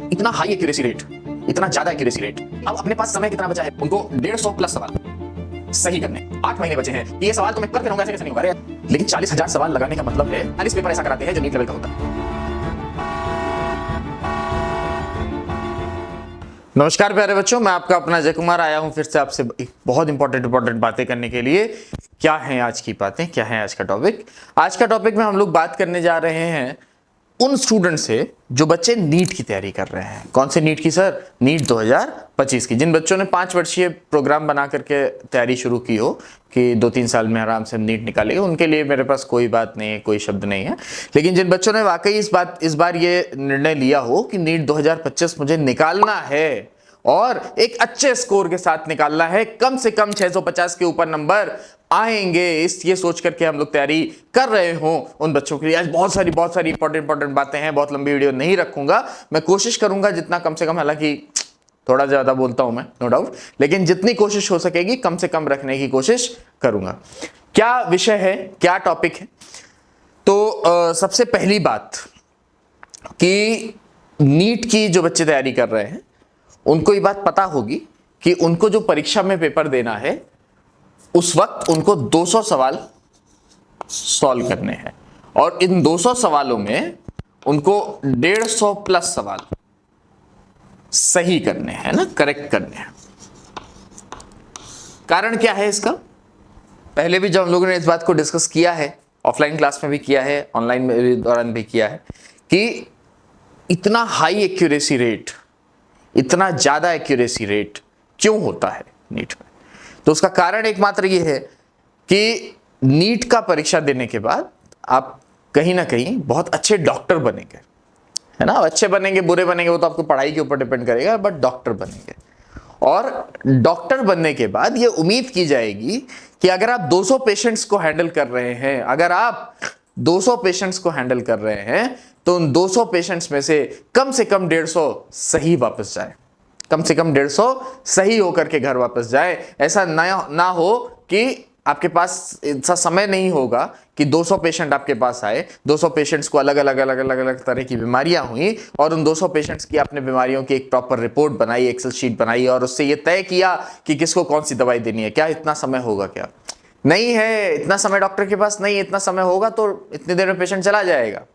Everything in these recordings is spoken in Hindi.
इतना हाई एक्यूरेसी रेट, इतना ज्यादा एक्यूरेसी रेट। अब अपने पास समय कितना बचा है? उनको 150 प्लस सवाल सही करने, 8 महीने बचे हैं कि ये सवाल तो मैं करके रहूंगा, ऐसे कैसे नहीं होगा। लेकिन 40,000 सवाल लगाने का मतलब है 40 पेपर ऐसा कराते हैं जो नीट लेवल का होता है। नमस्कार प्यारे बच्चों, मैं आपका अपना अजय कुमार आया हूं फिर से आपसे बहुत इंपॉर्टेंट बातें करने के लिए। क्या है आज की बातें, क्या है आज का टॉपिक? आज का टॉपिक में हम लोग बात करने जा रहे हैं उन स्टूडेंट से जो बच्चे नीट की तैयारी कर रहे हैं। कौन से नीट की सर? नीट 2025 की। जिन बच्चों ने 5 वर्षीय प्रोग्राम बना करके तैयारी शुरू की हो कि 2-3 साल में आराम से नीट निकालेंगे, उनके लिए मेरे पास कोई बात नहीं है, कोई शब्द नहीं है। लेकिन जिन बच्चों ने वाकई इस बार ये निर्णय लिया हो कि नीट 2025 मुझे निकालना है और एक अच्छे स्कोर के साथ निकालना है, कम से कम 650 के ऊपर नंबर आएंगे, ये सोच करके हम लोग तैयारी कर रहे हो, उन बच्चों के लिए आज बहुत सारी इंपॉर्टेंट बातें हैं। बहुत लंबी वीडियो नहीं रखूंगा, मैं कोशिश करूंगा जितना कम से कम, हालांकि थोड़ा ज्यादा बोलता हूं मैं, नो डाउट, लेकिन जितनी कोशिश हो सकेगी कम से कम रखने की कोशिश करूंगा। क्या विषय है, क्या टॉपिक है? तो सबसे पहली बात कि नीट की जो बच्चे तैयारी कर रहे हैं उनको ये बात पता होगी कि उनको जो परीक्षा में पेपर देना है उस वक्त उनको 200 सवाल सॉल्व करने हैं और इन 200 सवालों में उनको 150 प्लस सवाल सही करने हैं ना, करेक्ट करने हैं। कारण क्या है इसका? पहले भी जब हम लोगों ने इस बात को डिस्कस किया है, ऑफलाइन क्लास में भी किया है, ऑनलाइन में दौरान भी किया है कि इतना हाई एक्यूरेसी रेट, इतना ज्यादा एक्यूरेसी रेट क्यों होता है नीट में? तो उसका कारण एकमात्र ये है कि नीट का परीक्षा देने के बाद आप कहीं ना कहीं बहुत अच्छे डॉक्टर बनेंगे, है ना। अच्छे बनेंगे, बुरे बनेंगे, वो तो आपको पढ़ाई के ऊपर डिपेंड करेगा, बट डॉक्टर बनेंगे। और डॉक्टर बनने के बाद ये उम्मीद की जाएगी कि अगर आप 200 पेशेंट्स को हैंडल कर रहे हैं, अगर आप 200 पेशेंट्स को हैंडल कर रहे हैं तो उन 200 पेशेंट्स में से कम 150 सही वापस जाए, कम से कम 150 सही होकर के घर वापस जाए। ऐसा ना हो कि आपके पास ऐसा समय नहीं होगा कि 200 पेशेंट आपके पास आए, 200 पेशेंट्स को अलग अलग तरह की बीमारियां हुई और उन 200 पेशेंट्स की आपने बीमारियों की एक प्रॉपर रिपोर्ट बनाई, एक्सेल शीट बनाई और उससे ये तय किया कि किसको कौन सी दवाई देनी है। क्या इतना समय होगा? क्या नहीं है, इतना समय डॉक्टर के पास नहीं है। इतना समय होगा तो इतनी देर में पेशेंट चला जाएगा।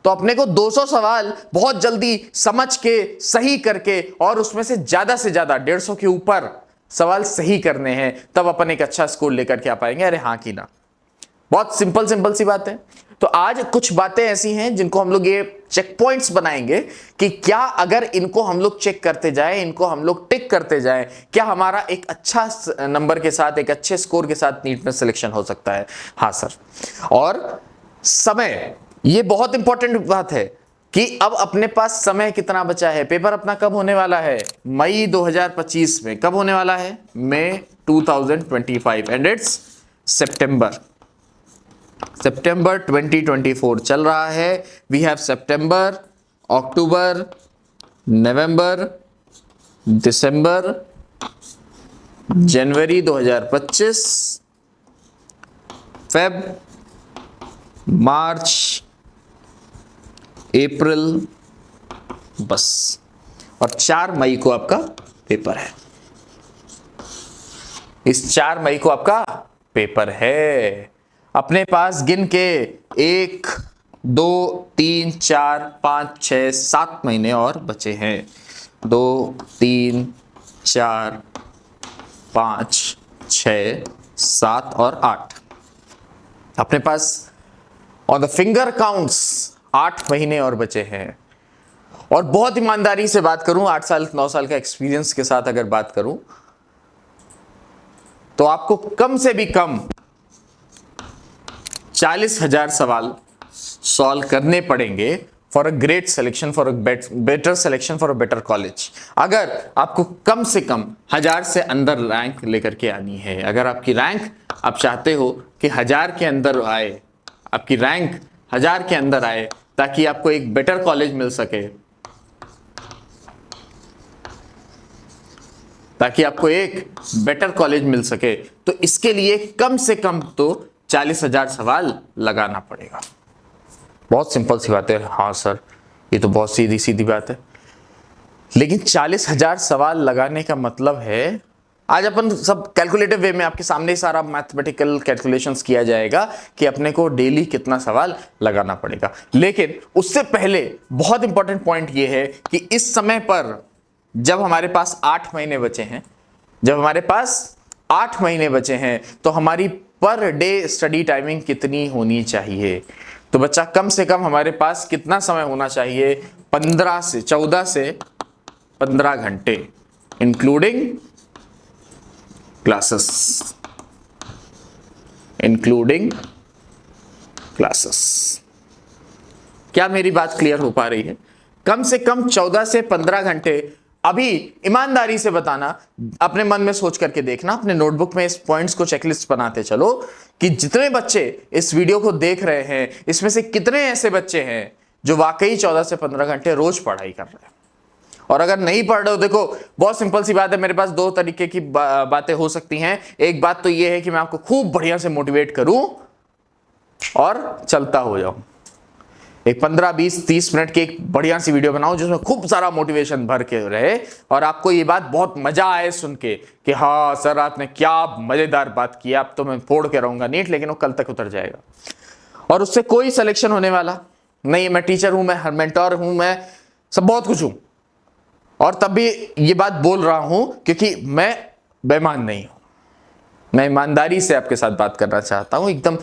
तो अपने को 200 सवाल बहुत जल्दी समझ के, सही करके और उसमें से ज्यादा 150 के ऊपर सवाल सही करने हैं, तब अपन एक अच्छा स्कोर लेकर के आ पाएंगे। अरे हाँ कि ना? बहुत सिंपल सी बात है। तो आज कुछ बातें ऐसी हैं जिनको हम लोग ये चेक पॉइंट्स बनाएंगे कि क्या अगर इनको हम लोग चेक करते जाएं, इनको हम लोग टिक करते जाएं, क्या हमारा एक अच्छा नंबर के साथ, एक अच्छे स्कोर के साथ नीट में सिलेक्शन हो सकता है? हाँ सर। और समय, ये बहुत इंपॉर्टेंट बात है कि अब अपने पास समय कितना बचा है। पेपर अपना कब होने वाला है? मई 2025 में। कब होने वाला है? मई 2025 एंड इट्स सितंबर 2024 चल रहा है। We have September, October, November, December, January 2025, Feb, March, April, बस। और 4 मई को आपका पेपर है। इस 4 मई को आपका पेपर है। अपने पास गिन के 1, 2, 3, 4, 5, 6, 7 महीने और बचे हैं। 2, 3, 4, 5, 6, 7 और 8। अपने pass on the finger counts 8 महीने और बचे हैं। और बहुत ईमानदारी से बात करूं, 8 साल 9 साल का एक्सपीरियंस के साथ अगर बात करूं तो आपको कम से भी कम 40,000 सवाल सॉल्व करने पड़ेंगे for a great selection, for a better selection, for a better college. अगर आपको कम से कम 1000 से अंदर रैंक लेकर के आनी है, अगर आपकी रैंक, आप चाहते हो कि 1000 के अंदर आए, आपकी रैंक 1000 के अंदर आए ताकि आपको एक बेटर कॉलेज मिल सके, ताकि आपको एक बेटर कॉलेज मिल सके, तो इसके लिए कम से कम तो 40,000 सवाल लगाना पड़ेगा। बहुत सिंपल सी बात है। हाँ सर, ये तो बहुत सीधी सीधी बात है। लेकिन 40,000 सवाल लगाने का मतलब है, आज अपन सब कैलकुलेटिव वे में आपके सामने सारा मैथमेटिकल कैलकुलेशंस किया जाएगा कि अपने को डेली कितना सवाल लगाना पड़ेगा। लेकिन उससे पहले बहुत इंपॉर्टेंट पॉइंट ये है कि इस समय पर जब हमारे पास 8 महीने बचे हैं, जब हमारे पास 8 महीने बचे हैं, तो हमारी पर डे स्टडी टाइमिंग कितनी होनी चाहिए? तो बच्चा कम से कम हमारे पास कितना समय होना चाहिए? 14 से 15 घंटे इंक्लूडिंग क्लासेस, इंक्लूडिंग क्लासेस। क्या मेरी बात क्लियर हो पा रही है? कम से कम 14 से 15 घंटे। अभी ईमानदारी से बताना, अपने मन में सोच करके देखना, अपने नोटबुक में इस पॉइंट्स को चेकलिस्ट बनाते चलो कि जितने बच्चे इस वीडियो को देख रहे हैं, इसमें से कितने ऐसे बच्चे हैं जो वाकई 14 से 15 घंटे रोज पढ़ाई कर रहे हैं। और अगर नहीं पढ़ रहे हो, देखो बहुत सिंपल सी बात है, मेरे पास दो तरीके की बातें हो सकती हैं। एक बात तो यह है कि मैं आपको खूब बढ़िया से मोटिवेट करूं और चलता हो जाऊं, एक 15, 20, 30 मिनट की एक बढ़िया सी वीडियो बनाऊं जिसमें खूब सारा मोटिवेशन भर के रहे और आपको ये बात बहुत मजा आए सुन के कि हाँ सर आपने क्या मजेदार बात की, अब तो मैं फोड़ के रहूंगा नीट, लेकिन वो कल तक उतर जाएगा और उससे कोई सिलेक्शन होने वाला नहीं। मैं टीचर हूं, मैं मेंटोर हूं, मैं सब बहुत कुछ हूं और तब भी ये बात बोल रहा हूं क्योंकि मैं बेईमान नहीं हूं। मैं ईमानदारी से आपके साथ बात करना चाहता हूं, एकदम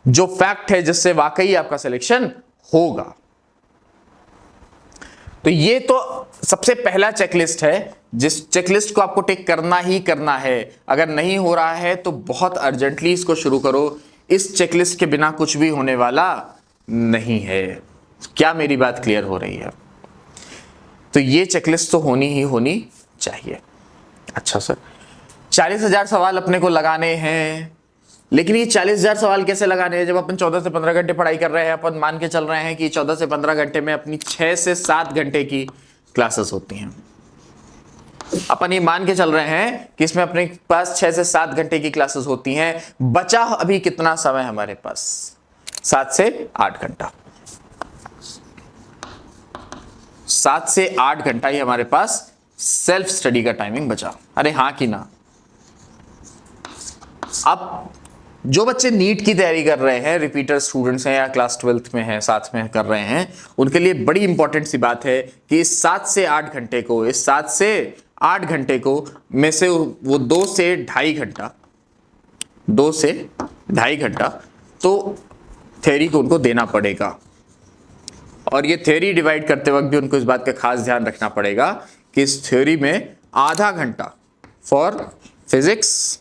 जो फैक्ट है जिससे वाकई आपका सिलेक्शन होगा। तो ये तो सबसे पहला चेकलिस्ट है जिस चेकलिस्ट को आपको टिक करना ही करना है। अगर नहीं हो रहा है तो बहुत अर्जेंटली इसको शुरू करो, इस चेकलिस्ट के बिना कुछ भी होने वाला नहीं है। क्या मेरी बात क्लियर हो रही है? तो ये चेकलिस्ट तो होनी ही होनी चाहिए। अच्छा सर, 40,000 सवाल अपने को लगाने हैं, लेकिन ये 40,000 सवाल कैसे लगाने हैं जब अपन 14 से 15 घंटे पढ़ाई कर रहे हैं? अपन मान के चल रहे हैं कि 14 से 15 घंटे में अपनी 6 से 7 घंटे की क्लासेस होती हैं। अपन ये मान के चल रहे हैं कि इसमें अपने पास 6 से 7 घंटे की क्लासेस होती हैं। बचा अभी कितना समय हमारे पास? 7 से 8 घंटा। 7 से 8 घंटा ही हमारे पास सेल्फ स्टडी का टाइमिंग बचा। अरे हाँ कि ना? अब जो बच्चे नीट की तैयारी कर रहे हैं, रिपीटर स्टूडेंट्स हैं या क्लास 12th में हैं, साथ में कर रहे हैं, उनके लिए बड़ी इंपॉर्टेंट सी बात है कि इस 7 से 8 घंटे को, इस 7 से 8 घंटे को में से वो 2 से ढाई घंटा, 2 से ढाई घंटा तो थ्योरी को उनको देना पड़ेगा। और ये थ्योरी डिवाइड करते वक्त भी उनको इस बात का खास ध्यान रखना पड़ेगा कि इस थ्योरी में आधा घंटा for physics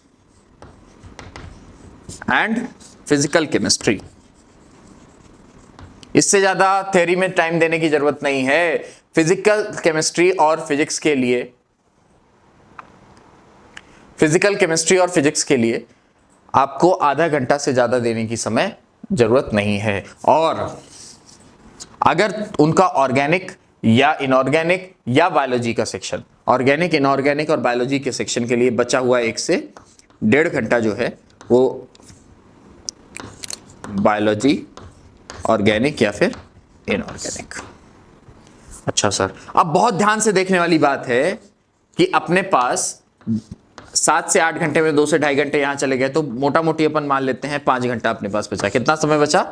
and physical chemistry. इससे ज्यादा थ्योरी में टाइम देने की जरूरत नहीं है। फिजिकल केमिस्ट्री और फिजिक्स के लिए, फिजिकल केमिस्ट्री और फिजिक्स के लिए आपको आधा घंटा से ज्यादा देने की समय जरूरत नहीं है। और अगर उनका ऑर्गेनिक या इनऑर्गेनिक या बायोलॉजी का सेक्शन, ऑर्गेनिक, इनऑर्गेनिक और बायोलॉजी के सेक्शन के लिए बचा हुआ 1 से 1.5 घंटा जो है वो बायोलॉजी, ऑर्गेनिक या फिर इनऑर्गेनिक। अच्छा सर, अब बहुत ध्यान से देखने वाली बात है कि अपने पास 7 से 8 घंटे में 2 से ढाई घंटे यहां चले गए, तो मोटा मोटी अपन मान लेते हैं 5 घंटा अपने पास बचा। कितना समय बचा?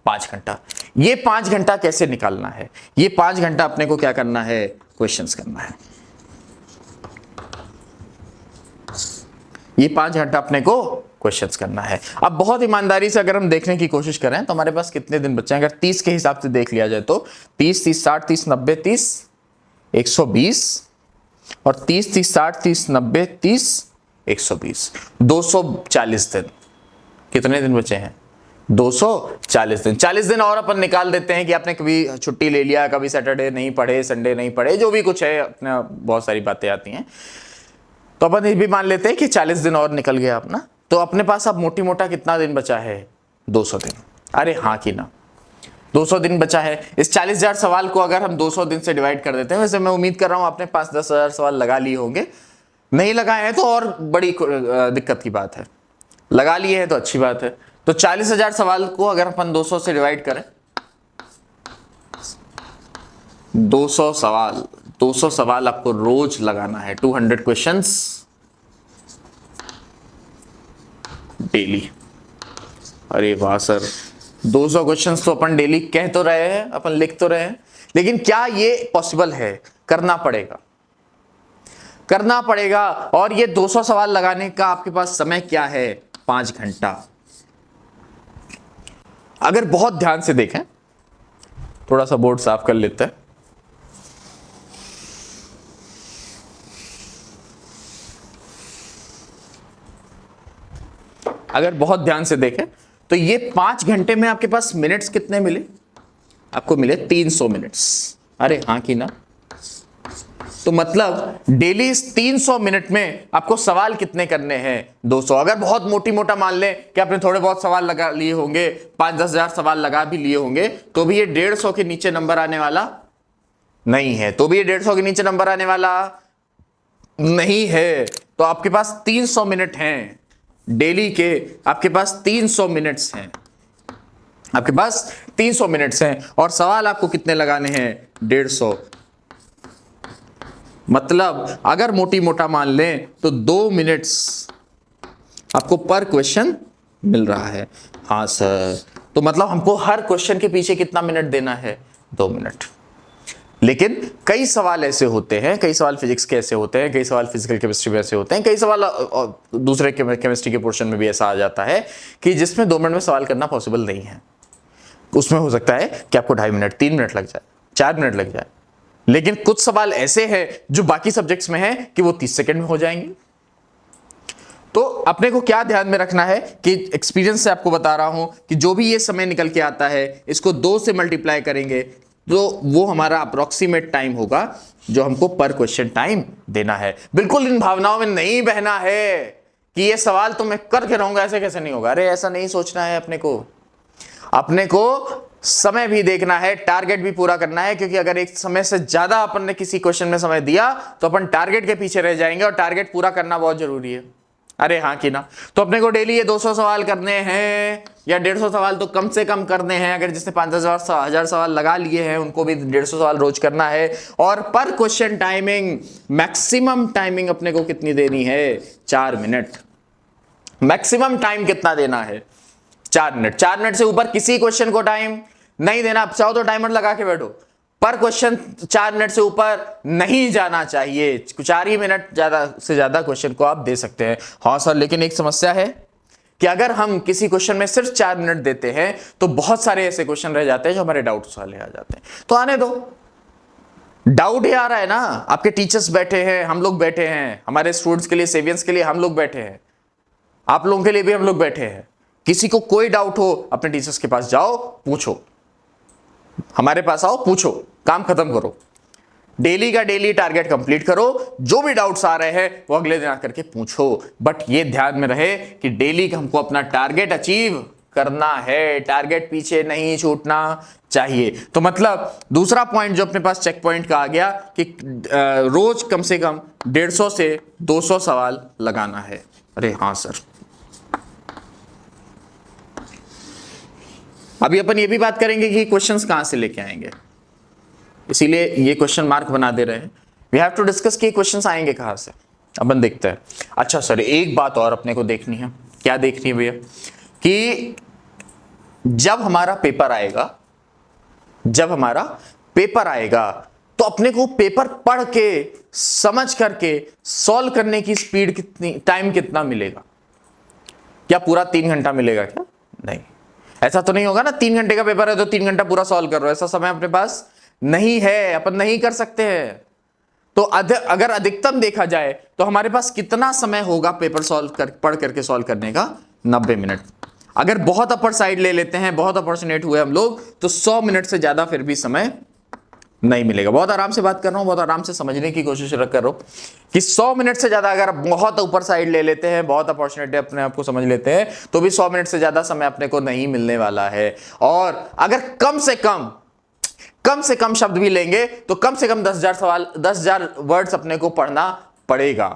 5 घंटा। ये 5 घंटा कैसे निकालना है? ये 5 घंटा अपने को क्या करना है? क्वेश्चंस करना है। ये 5 घंटा अपने को क्वेश्चंस करना है। अब बहुत ईमानदारी से अगर हम देखने की कोशिश करें तो हमारे पास कितने दिन बचे हैं? अगर 30 के हिसाब से देख लिया जाए तो 30, 30, 60, 30, 90, 30, 120 और 30, 30, 60, 30, 90, 30, 120, 240 दिन। कितने दिन बचे हैं? 240 दिन। 40 दिन और अपन निकाल देते हैं कि आपने कभी छुट्टी ले लिया, कभी सैटरडे नहीं पढ़े, संडे नहीं पढ़े, जो भी कुछ है, अपने बहुत सारी बातें आती हैं, तो अपन ये भी मान लेते हैं कि 40 दिन और निकल गया अपना। तो अपने पास अब मोटी मोटा कितना दिन बचा है? 200 दिन। अरे हाँ कि ना? 200 दिन बचा है। इस 40,000 सवाल को अगर हम 200 दिन से डिवाइड कर देते हैं, वैसे मैं उम्मीद कर रहा हूं आपने 5-10 सवाल लगा लिए होंगे। नहीं लगाए हैं तो और बड़ी दिक्कत की बात है, लगा लिए हैं तो अच्छी बात है। तो 40,000 सवाल को अगर अपन 200 से डिवाइड करें, 200 सवाल 200 सवाल आपको रोज लगाना है, 200 क्वेश्चंस डेली। अरे वाह सर, 200 क्वेश्चंस तो अपन डेली कह तो रहे हैं, अपन लिख तो रहे हैं, लेकिन क्या ये पॉसिबल है? करना पड़ेगा, करना पड़ेगा। और ये 200 सवाल लगाने का आपके पास समय क्या है? 5 घंटा। अगर बहुत ध्यान से देखें, थोड़ा सा बोर्ड साफ कर लेते हैं। अगर बहुत ध्यान से देखें तो ये 5 घंटे में आपके पास मिनट्स कितने मिले? आपको मिले 300 मिनट्स। अरे हाँ कि ना? तो मतलब डेली इस 300 मिनट में आपको सवाल कितने करने हैं? 200। अगर बहुत मोटी मोटा मान लें कि आपने थोड़े बहुत सवाल लगा लिए होंगे, 5-10 हजार सवाल लगा भी लिए होंगे, तो भी ये 150 के नीचे नंबर आने वाला नहीं है। तो भी ये 150 के नीचे नंबर आने वाला नहीं है। तो आपके पास 300 मिनट हैं डेली के, आपके पास 300 मिनट्स हैं, आपके पास 300 मिनट्स हैं। और सवाल आपको कितने लगाने हैं? 150। मतलब अगर मोटी मोटा मान लें तो 2 मिनट्स आपको पर क्वेश्चन मिल रहा है। हाँ सर, तो मतलब हमको हर क्वेश्चन के पीछे कितना मिनट देना है? 2 मिनट। लेकिन कई सवाल ऐसे होते हैं, कई सवाल फिजिक्स के ऐसे होते हैं, कई सवाल फिजिकल केमिस्ट्री में ऐसे होते हैं, कई सवाल दूसरे केमिस्ट्री के पोर्शन में भी ऐसा आ जाता है कि जिसमें 2 मिनट में सवाल करना पॉसिबल नहीं है। उसमें हो सकता है कि आपको 2.5 मिनट, 3 मिनट लग जाए, 4 मिनट लग जाए। लेकिन कुछ सवाल ऐसे हैं जो बाकी सब्जेक्ट्स में है कि वो 30 सेकंड में हो जाएंगे। तो अपने को क्या ध्यान में रखना है कि एक्सपीरियंस से आपको बता रहा हूं कि जो भी ये समय निकल के आता है, इसको 2 से मल्टीप्लाई करेंगे तो वो हमारा अप्रोक्सीमेट टाइम होगा जो हमको पर क्वेश्चन टाइम देना है। बिल्कुल इन भावनाओं में नहीं बहना है कि ये सवाल तो मैं करके रहूंगा, ऐसे कैसे नहीं होगा। अरे ऐसा नहीं सोचना है अपने को। अपने को समय भी देखना है, टारगेट भी पूरा करना है, क्योंकि अगर एक समय से ज्यादा अपन ने किसी क्वेश्चन में समय दिया तो अपन टारगेट के पीछे रह जाएंगे, और टारगेट पूरा करना बहुत जरूरी है। अरे हाँ कि ना? तो अपने को डेली ये 200 सवाल करने हैं या 150 सवाल तो कम से कम करने हैं। अगर जिसने 5,000 हजार सवाल लगा लिए हैं उनको भी 150 सवाल रोज करना है। और पर क्वेश्चन टाइमिंग, मैक्सिमम टाइमिंग अपने को कितनी देनी है? 4 मिनट। मैक्सिमम टाइम कितना देना है? 4 मिनट। 4 मिनट से ऊपर किसी क्वेश्चन को टाइम नहीं देना। आप चाहो तो टाइमर लगा के बैठो, पर क्वेश्चन 4 मिनट से ऊपर नहीं जाना चाहिए। 4 ही मिनट ज्यादा से ज्यादा क्वेश्चन को आप दे सकते हैं। हाँ सर, लेकिन एक समस्या है कि अगर हम किसी क्वेश्चन में सिर्फ 4 मिनट देते हैं तो बहुत सारे ऐसे क्वेश्चन रह जाते हैं जो हमारे डाउट्स वाले आ जाते हैं। तो आने दो, डाउट ही आ रहा है ना। आपके टीचर्स बैठे हैं, हम लोग बैठे हैं, हमारे स्टूडेंट्स के लिए, सेवियंस के लिए हम लोग बैठे हैं, आप लोगों के लिए भी हम लोग बैठे हैं। किसी को कोई डाउट हो अपने टीचर्स के पास जाओ, पूछो, हमारे पास आओ, पूछो, काम खत्म करो। डेली का डेली टारगेट कंप्लीट करो। जो भी डाउट्स आ रहे हैं वो अगले दिन आकर के पूछो। बट ये ध्यान में रहे कि डेली हमको अपना टारगेट अचीव करना है, टारगेट पीछे नहीं छूटना चाहिए। तो मतलब दूसरा पॉइंट जो अपने पास चेक पॉइंट का आ गया कि रोज कम से कम 150 से 200 सवाल लगाना है। अरे हाँ सर। अभी अपन ये भी बात करेंगे कि क्वेश्चंस कहां से लेके आएंगे, इसीलिए ये क्वेश्चन मार्क बना दे रहे हैं। वी हैव टू डिस्कस कि क्वेश्चंस आएंगे कहां से। अपन देखते हैं। अच्छा सर, एक बात और अपने को देखनी है। क्या देखनी है भैया? कि जब हमारा पेपर आएगा, जब हमारा पेपर आएगा तो अपने को पेपर पढ़ के, समझ करके सॉल्व करने की स्पीड कितनी, टाइम कितना मिलेगा? क्या पूरा 3 घंटा मिलेगा क्या? नहीं, ऐसा तो नहीं होगा ना। 3 घंटे का पेपर है तो 3 घंटा पूरा सॉल्व कर रहे हो, ऐसा समय अपने पास नहीं है, अपन नहीं कर सकते हैं। तो अगर अधिकतम देखा जाए तो हमारे पास कितना समय होगा पेपर पढ़ करके सॉल्व करने का? 90 मिनट। अगर बहुत अपर साइड ले लेते हैं, बहुत अपॉर्चुनेट हुए हम लोग, तो 100 मिनट से ज्यादा फिर भी समय नहीं मिलेगा। बहुत आराम से बात कर रहा हूं, बहुत आराम से समझने की कोशिश करो कि 100 मिनट से ज्यादा अगर बहुत ऊपर साइड ले लेते हैं, बहुत अपॉर्चुनिटी अपने आप को समझ लेते हैं, तो भी 100 मिनट से ज्यादा समय अपने को नहीं मिलने वाला है। और अगर कम से कम शब्द भी लेंगे तो कम से कम 10,000 सवाल, 10,000 वर्ड्स अपने को पढ़ना पड़ेगा।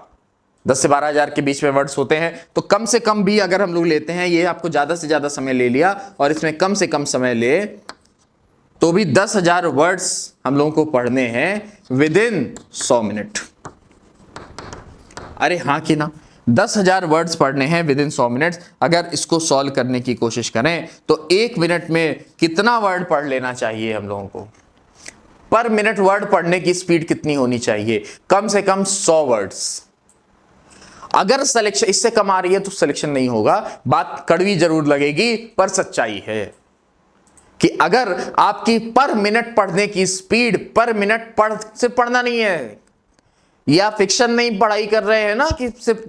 10 से 12,000 के बीच में वर्ड्स होते हैं। तो कम से कम भी अगर हम लोग लेते हैं, ये आपको ज्यादा से ज्यादा समय ले लिया और इसमें कम से कम समय ले तो भी 10,000 वर्ड्स हम लोगों को पढ़ने हैं विद इन 100 मिनट। अरे हाँ कि ना, 10,000 वर्ड्स पढ़ने हैं विद इन 100 मिनट। अगर इसको सॉल्व करने की कोशिश करें तो 1 मिनट में कितना वर्ड पढ़ लेना चाहिए हम लोगों को? पर मिनट वर्ड पढ़ने की स्पीड कितनी होनी चाहिए? कम से कम 100 वर्ड्स। अगर सिलेक्शन इससे कम आ रही है तो सिलेक्शन नहीं होगा। बात कड़वी जरूर लगेगी पर सच्चाई है कि अगर आपकी पर मिनट पढ़ने की स्पीड, पर मिनट सिर्फ पढ़ना नहीं है, या फिक्शन नहीं पढ़ाई कर रहे हैं ना कि सिर्फ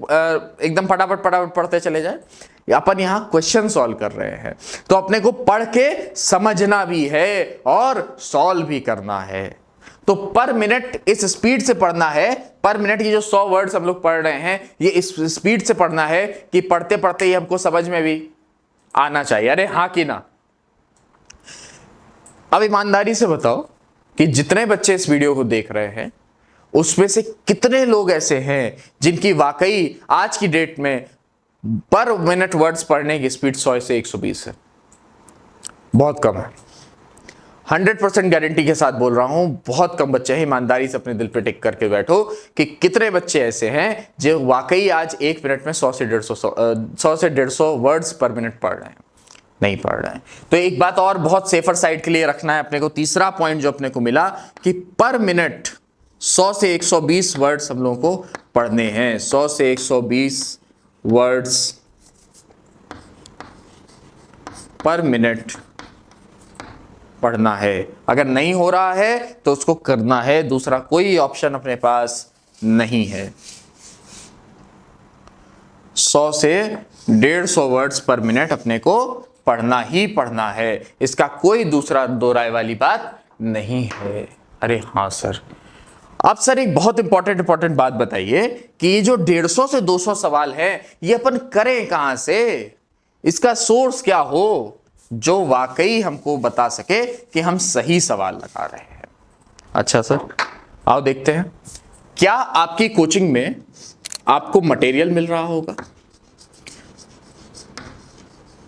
एकदम फटाफट फटाफट पढ़ते चले जाए, अपन यहां क्वेश्चन सॉल्व कर रहे हैं, तो अपने को पढ़ के समझना भी है और सॉल्व भी करना है। तो पर मिनट इस स्पीड से पढ़ना है। पर मिनट की जो 100 वर्ड्स हम लोग पढ़ रहे हैं, ये इस स्पीड से पढ़ना है कि पढ़ते पढ़ते ही हमको समझ में भी आना चाहिए। अरे हाँ कि ना? अब ईमानदारी से बताओ कि जितने बच्चे इस वीडियो को देख रहे हैं उसमें से कितने लोग ऐसे हैं जिनकी वाकई आज की डेट में पर मिनट वर्ड्स पढ़ने की स्पीड 100 से 120 है? बहुत कम है। 100% गारंटी के साथ बोल रहा हूं, बहुत कम बच्चे हैं। ईमानदारी से अपने दिल पे टिक करके बैठो कि कितने बच्चे ऐसे हैं जो वाकई आज 1 मिनट में 100 से 150 वर्ड्स पर मिनट पढ़ रहे हैं? नहीं पढ़ रहे हैं। तो एक बात और बहुत सेफर साइड के लिए रखना है अपने को। तीसरा पॉइंट जो अपने को मिला कि पर मिनट 100 से 120 वर्ड्स हम लोगों को पढ़ने हैं। 100 से 120 वर्ड्स पर मिनट पढ़ना है। अगर नहीं हो रहा है तो उसको करना है, दूसरा कोई ऑप्शन अपने पास नहीं है। 100 से 150 वर्ड्स पर मिनट अपने को पढ़ना ही पढ़ना है, इसका कोई दूसरा दो राय वाली बात नहीं है। अरे हाँ सर। अब सर एक बहुत इंपॉर्टेंट बात बताइए कि ये जो 150 से 200 सवाल है ये अपन करें कहां से? इसका सोर्स क्या हो जो वाकई हमको बता सके कि हम सही सवाल लगा रहे हैं। अच्छा सर, आओ देखते हैं। क्या आपकी कोचिंग में आपको मटेरियल मिल रहा होगा?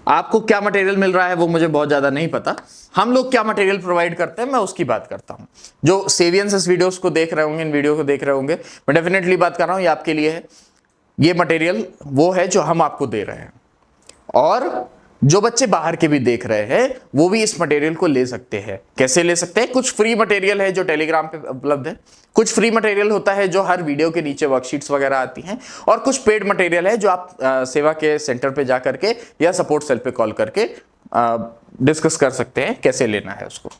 आपको क्या मटेरियल मिल रहा है वो मुझे बहुत ज्यादा नहीं पता। हम लोग क्या मटेरियल प्रोवाइड करते हैं मैं उसकी बात करता हूं। जो सेवियंस इस वीडियोस को देख रहे होंगे, इन वीडियो को देख रहे होंगे, मैं डेफिनेटली बात कर रहा हूं ये आपके लिए है। ये मटेरियल वो है जो हम आपको दे रहे हैं, और जो बच्चे बाहर के भी देख रहे हैं वो भी इस मटेरियल को ले सकते हैं। कैसे ले सकते हैं? कुछ फ्री मटेरियल है जो टेलीग्राम पे उपलब्ध है, कुछ फ्री मटेरियल होता है जो हर वीडियो के नीचे वर्कशीट्स वगैरह आती हैं, और कुछ पेड मटेरियल है जो आप सेवा के सेंटर पे जा करके या सपोर्ट सेल पे कॉल करके डिस्कस कर सकते हैं कैसे लेना है उसको।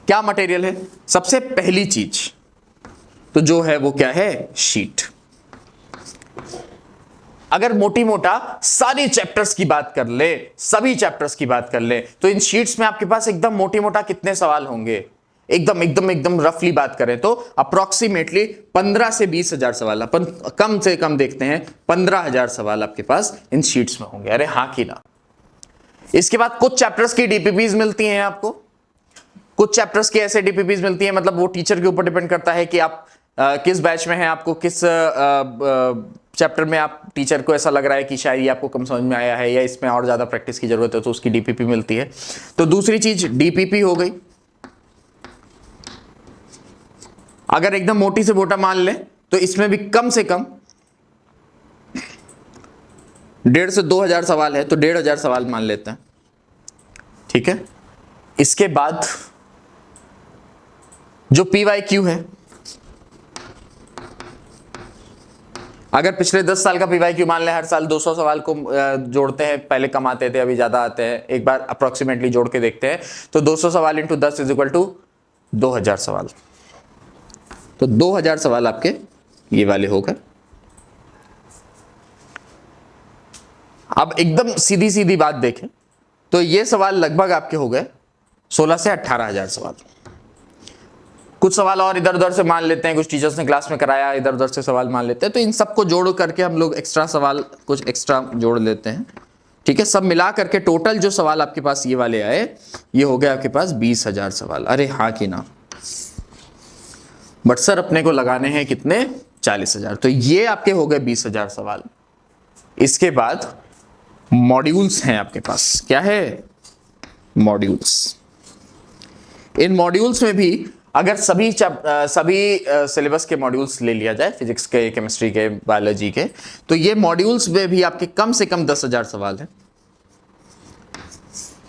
क्या मटेरियल है? सबसे पहली चीज तो जो है वो क्या है? शीट। अगर मोटी मोटा सारी चैप्टर्स की बात कर ले, सभी चैप्टर्स की बात कर ले, तो इन शीट्स में आपके पास एकदम मोटी मोटा कितने सवाल होंगे? एकदम रफली बात करें तो अप्रोक्सीमेटली 15 से 20,000 सवाल, अपन कम से कम देखते हैं 15,000 सवाल आपके पास इन शीट्स में होंगे। अरे हाँ कि ना? इसके बाद कुछ चैप्टर्स की डीपीपीज मिलती हैं आपको, कुछ चैप्टर्स की ऐसे डीपीपीज मिलती हैं, मतलब वो टीचर के ऊपर डिपेंड करता है कि आप किस बैच में हैं, आपको किस चैप्टर में आप टीचर को ऐसा लग रहा है कि शायद ये आपको कम समझ में आया है या इसमें और ज्यादा प्रैक्टिस की जरूरत है, तो उसकी डीपीपी मिलती है। तो दूसरी चीज डीपीपी हो गई। अगर एकदम मोटी से मोटा मान ले तो इसमें भी कम से कम 1,500 से 2,000 सवाल है, तो 1,500 सवाल मान लेते हैं, ठीक है। इसके बाद जो PYQ है, अगर पिछले 10 साल का PYQ मान ले, हर साल 200 सवाल को जोड़ते हैं, पहले कम आते थे अभी ज्यादा आते हैं, एक बार अप्रोक्सीमेटली जोड़ के देखते हैं, तो 200 सवाल इंटू 10 इज इक्वल टू 2,000 सवाल। तो 2,000 सवाल आपके ये वाले हो गए। अब एकदम सीधी सीधी बात देखें तो ये सवाल लगभग आपके हो गए 16 से 18,000 सवाल। कुछ सवाल और इधर उधर से मान लेते हैं, कुछ टीचर्स ने क्लास में कराया, इधर उधर से सवाल मान लेते हैं, तो इन सबको जोड़ करके हम लोग एक्स्ट्रा सवाल कुछ एक्स्ट्रा जोड़ लेते हैं, ठीक है। सब मिला करके टोटल जो सवाल आपके पास ये वाले आए, ये हो गए आपके पास 20,000 सवाल। अरे हाँ कि ना? बट सर अपने को लगाने हैं कितने? 40,000। तो ये आपके हो गए 20,000 सवाल। इसके बाद मॉड्यूल्स हैं आपके पास। क्या है? मॉड्यूल्स। इन मॉड्यूल्स में भी अगर सभी सिलेबस के मॉड्यूल्स ले लिया जाए, फिजिक्स के, केमिस्ट्री के, बायोलॉजी के, तो ये मॉड्यूल्स में भी आपके कम से कम 10,000 सवाल हैं।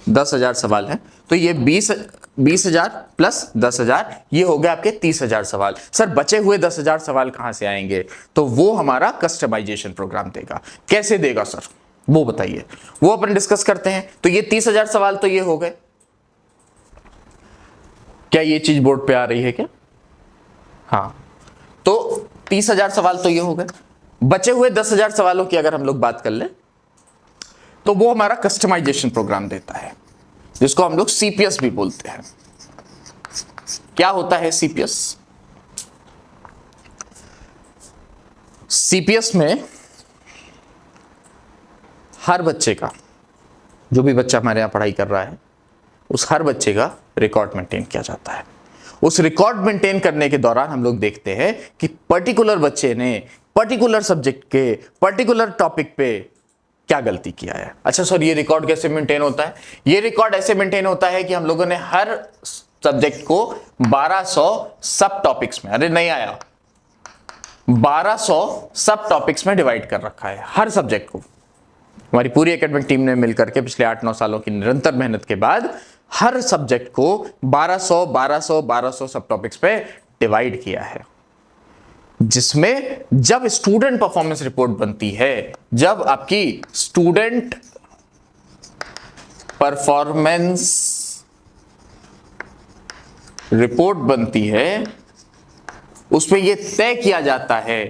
10,000 सवाल हैं, तो ये 20,000 प्लस 10,000, ये हो गया आपके 30,000 सवाल। सर बचे हुए 10,000 सवाल कहां से आएंगे? तो वो हमारा कस्टमाइजेशन प्रोग्राम देगा। कैसे देगा सर, वो बताइए, वो अपन डिस्कस करते हैं। तो ये 30,000 सवाल तो ये हो गए। क्या ये चीज बोर्ड पे आ रही है क्या? हाँ, तो 30,000 सवाल तो ये हो गए। बचे हुए 10,000 सवालों की अगर हम लोग बात कर ले, तो वो हमारा कस्टमाइजेशन प्रोग्राम देता है, जिसको हम लोग सीपीएस भी बोलते हैं। क्या होता है सीपीएस? सीपीएस में हर बच्चे का, जो भी बच्चा हमारे यहां पढ़ाई कर रहा है, उस हर बच्चे का रिकॉर्ड मेंटेन किया जाता है। उस रिकॉर्ड मेंटेन करने के दौरान हम लोग देखते हैं कि पर्टिकुलर बच्चे ने पर्टिकुलर सब्जेक्ट के पर्टिकुलर टॉपिक पे क्या गलती किया है। अच्छा सर, ये रिकॉर्ड कैसे मेंटेन होता है? ये रिकॉर्ड ऐसे मेंटेन होता है कि हम लोगों ने हर सब्जेक्ट को 1200 सब टॉपिक्स में, अरे नहीं आया, 1200 सब टॉपिक्स में डिवाइड कर रखा है हर सब्जेक्ट को। हमारी पूरी एकेडमिक टीम ने मिलकर के पिछले 8-9 सालों की निरंतर मेहनत के बाद हर सब्जेक्ट को 1200 सब टॉपिक्स पे डिवाइड किया है, जिसमें जब स्टूडेंट परफॉर्मेंस रिपोर्ट बनती है, जब आपकी स्टूडेंट परफॉर्मेंस रिपोर्ट बनती है, उसमें यह तय किया जाता है,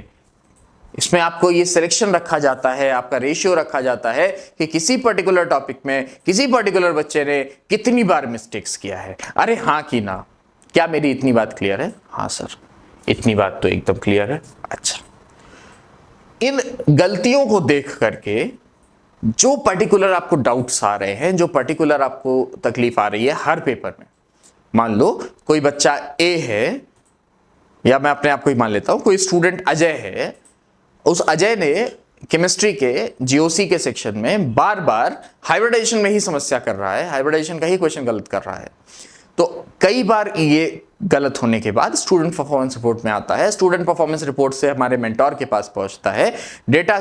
इसमें आपको ये सिलेक्शन रखा जाता है, आपका रेशियो रखा जाता है कि किसी पर्टिकुलर टॉपिक में किसी पर्टिकुलर बच्चे ने कितनी बार मिस्टेक्स किया है। अरे हाँ कि ना? क्या मेरी इतनी बात क्लियर है? हाँ सर, इतनी बात तो एकदम क्लियर है। अच्छा, इन गलतियों को देख करके जो पर्टिकुलर आपको डाउट्स आ रहे हैं, जो पर्टिकुलर आपको तकलीफ आ रही है हर पेपर में, मान लो कोई बच्चा ए है, या मैं अपने आप को ही मान लेता हूं, कोई स्टूडेंट अजय है, उस अजय ने केमिस्ट्री के जीओसी के सेक्शन में बार बार हाइब्रिडाइजेशन में ही समस्या कर रहा है, हाइब्रिडाइजेशन का ही क्वेश्चन गलत कर रहा है। तो कई बार ये गलत होने के बाद स्टूडेंट परफॉर्मेंस रिपोर्ट में आता है, स्टूडेंट परफॉर्मेंस रिपोर्ट से हमारे मेंटोर के पास पहुंचता है, डेटा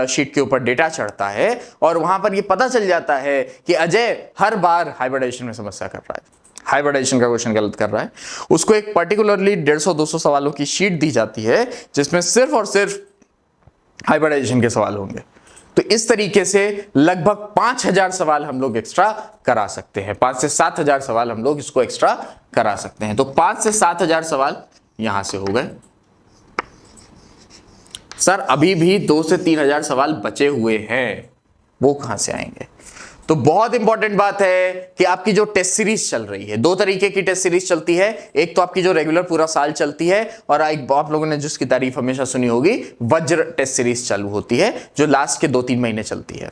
शीट के ऊपर डेटा चढ़ता है, और वहां पर ये पता चल जाता है कि अजय हर बार हाइब्रिडाइजेशन में समस्या कर रहा है, हाइब्रिडाइजेशन का क्वेश्चन गलत कर रहा है। उसको एक पर्टिकुलरली 150-200 सवालों की शीट दी जाती है, जिसमें सिर्फ और सिर्फ हाइब्रिडाइजेशन के सवाल होंगे। तो इस तरीके से लगभग 5,000 सवाल हम लोग एक्स्ट्रा करा सकते हैं, 5 से 7,000 सवाल हम लोग इसको एक्स्ट्रा करा सकते हैं। तो 5 से 7,000 सवाल यहां से हो गए। सर अभी भी 2 से 3,000 सवाल बचे हुए हैं, वो कहां से आएंगे? तो बहुत इंपॉर्टेंट बात है कि आपकी जो टेस्ट सीरीज चल रही है, 2 तरीके की टेस्ट सीरीज चलती है। एक तो आपकी जो रेगुलर पूरा साल चलती है, और एक आप लोगों ने जिसकी तारीफ हमेशा सुनी होगी, वज्र टेस्ट सीरीज चालू होती है, जो लास्ट के 2-3 महीने चलती है।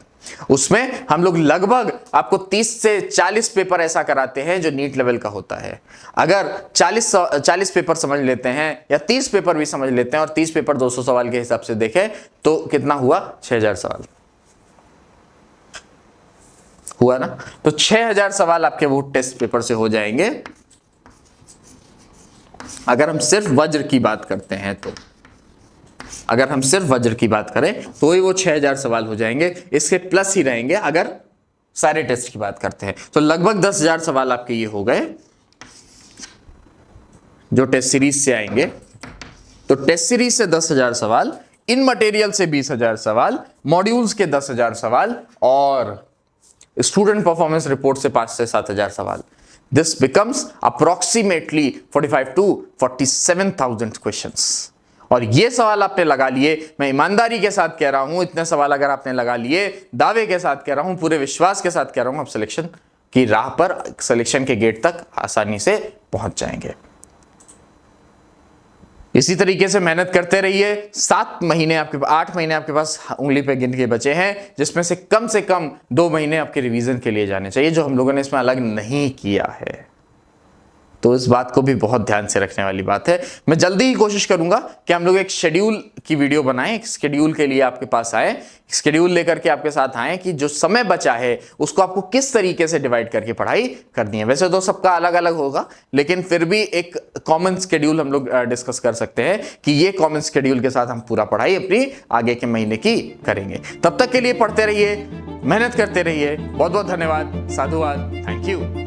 उसमें हम लोग लगभग आपको 30 से 40 पेपर ऐसा कराते हैं जो नीट लेवल का होता है। अगर 40 पेपर समझ लेते हैं, या 30 पेपर भी समझ लेते हैं, और 30 पेपर 200 सवाल के हिसाब से देखें, तो कितना हुआ? 6,000 सवाल हुआ ना? तो 6,000 सवाल आपके वो टेस्ट पेपर से हो जाएंगे। अगर हम सिर्फ वज्र की बात करते हैं, तो अगर हम सिर्फ वज्र की बात करें तो ही वो 6,000 सवाल हो जाएंगे, इसके प्लस ही रहेंगे अगर सारे टेस्ट की बात करते हैं। तो लगभग 10,000 सवाल आपके ये हो गए जो टेस्ट सीरीज से आएंगे। तो टेस्ट सीरीज से 10,000 सवाल, इन मटेरियल से 20,000 सवाल, मॉड्यूल्स के 10,000 सवाल, और स्टूडेंट परफॉर्मेंस रिपोर्ट से 5 से 7,000 सवाल। This becomes approximately 45 to 47,000 questions. और ये सवाल आपने लगा लिए, मैं ईमानदारी के साथ कह रहा हूं, इतने सवाल अगर आपने लगा लिए, दावे के साथ कह रहा हूं, पूरे विश्वास के साथ कह रहा हूं, आप सिलेक्शन की राह पर, सिलेक्शन के गेट तक आसानी से पहुंच जाएंगे। इसी तरीके से मेहनत करते रहिए। 8 महीने आपके पास उंगली पे गिन के बचे हैं, जिसमें से कम 2 महीने आपके रिवीजन के लिए जाने चाहिए, जो हम लोगों ने इसमें अलग नहीं किया है। तो इस बात को भी बहुत ध्यान से रखने वाली बात है। मैं जल्दी ही कोशिश करूंगा कि हम लोग एक शेड्यूल की वीडियो बनाएं, एक शेड्यूल के लिए आपके पास आए, शेड्यूल लेकर के आपके साथ आए कि जो समय बचा है उसको आपको किस तरीके से डिवाइड करके पढ़ाई करनी है। वैसे तो सबका अलग अलग होगा, लेकिन फिर भी एक कॉमन शेड्यूल हम लोग डिस्कस कर सकते हैं कि ये कॉमन शेड्यूल के साथ हम पूरा पढ़ाई अपनी आगे के महीने की करेंगे। तब तक के लिए पढ़ते रहिए, मेहनत करते रहिए। बहुत बहुत धन्यवाद, साधुवाद, थैंक यू।